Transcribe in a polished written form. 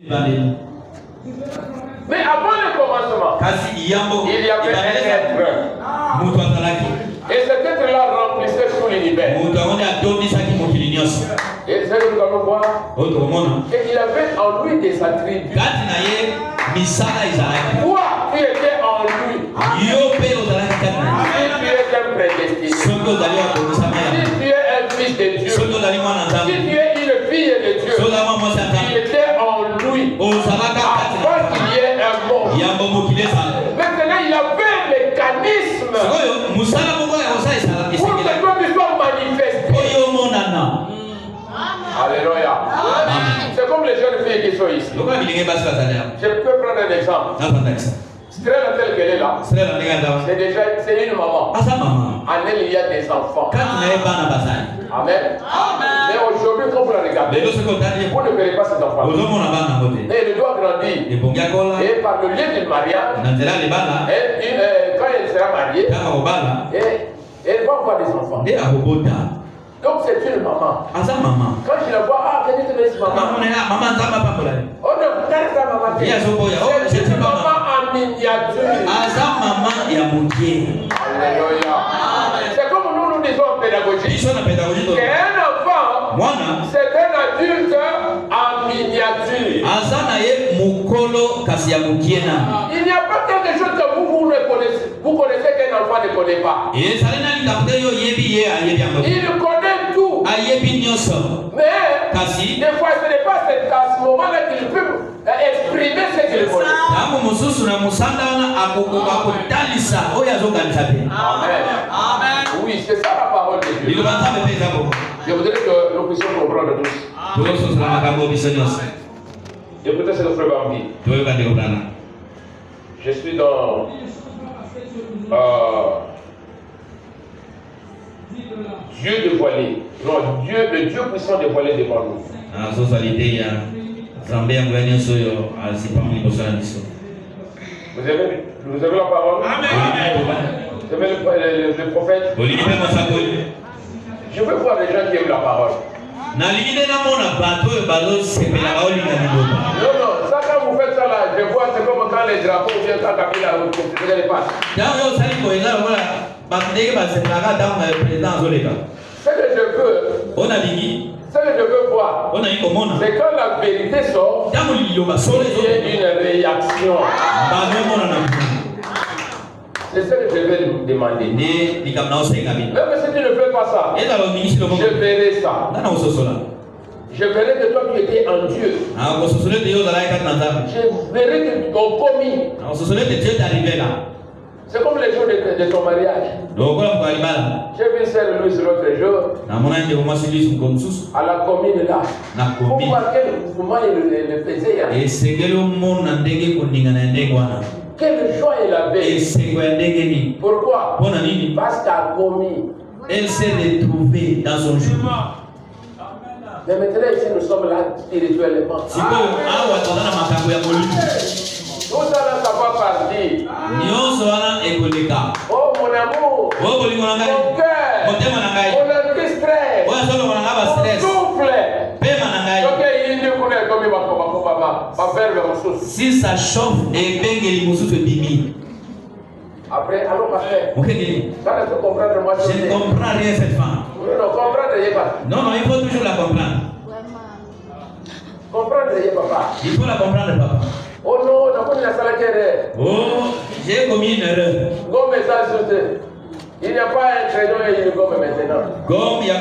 Mais avant le commencement, il y avait un être. Et cet être-là remplissait tout l'univers. Et c'est ce que nous allons voir. Et il avait en lui des attributs. Toi, tu étais en lui. Si tu es un prédestiné. Si tu es un fils de Dieu. Si tu es une fille de Dieu. Il était en lui. Avant qu'il y ait un monde. Maintenant, il avait un mécanisme pour que toi tu sois manifesté. Alléluia. C'est comme les jeunes filles qui sont ici. Je peux prendre un exemple. Strela telle qu'elle est là, c'est une maman. En elle, il y a des enfants. Amen. Mais aujourd'hui, quand vous la regardez, vous ne verrez pas ces enfants. Mais elle doit grandir. Et par le lien du mariage, quand elle sera mariée, elle va avoir des enfants. Donc c'est une maman. Quand je la vois, can you tell me maman? Oh non, c'est une maman en miniature. Alléluia. C'est comme nous disons en pédagogie. Qu'un enfant, c'est un adulte en miniature. Il n'y a pas quelque chose que vous ne connaissez. Vous connaissez qu'un enfant ne connaît pas. Il connaît tout. Mais des fois, ce n'est pas à ce moment-là qu'il peut exprimer ce qu'il connaît. Amen. Amen. Oui, c'est ça la parole de Dieu. Je voudrais que nous puissions comprendre tous. Écoutez ce que frère Bambi. Je suis dans Dieu dévoilé. Non, le Dieu puissant dévoilé devant nous. Vous avez la parole? Amen. Vous avez le prophète? Je veux voir les gens qui aiment la parole. Non, ça quand vous faites ça là, je vois c'est comme quand les drapeaux viennent quand Kabila vous les passe. Ce que je veux, voir, c'est quand la vérité sort, il y a une réaction. C'est ce que je vais vous demander. Même si tu ne fais pas ça, je verrai ça. Je verrai que toi tu étais en Dieu. Je verrai que ton commis. C'est comme les jours de ton mariage. J'ai vu Sœur Louise l'autre jour. À la commune là. Pour voir quel mouvement il le faisait. Quelle joie il avait. Pourquoi? Parce qu'elle a commis. Elle s'est retrouvée dans son jour. Mais maintenant ici nous sommes là spirituellement. Tout ça là, ça va partir. Oh mon amour, mon cœur, mon stress, mon souffle. Si ça chauffe et bing. Après, allons pasteur. Je ne comprends rien cette femme. Non, il faut toujours la comprendre. Papa. Il faut la comprendre, papa. Oh non, j'ai commis une erreur. Il n'y a pas un crayon et une gomme maintenant. Gomme, il y a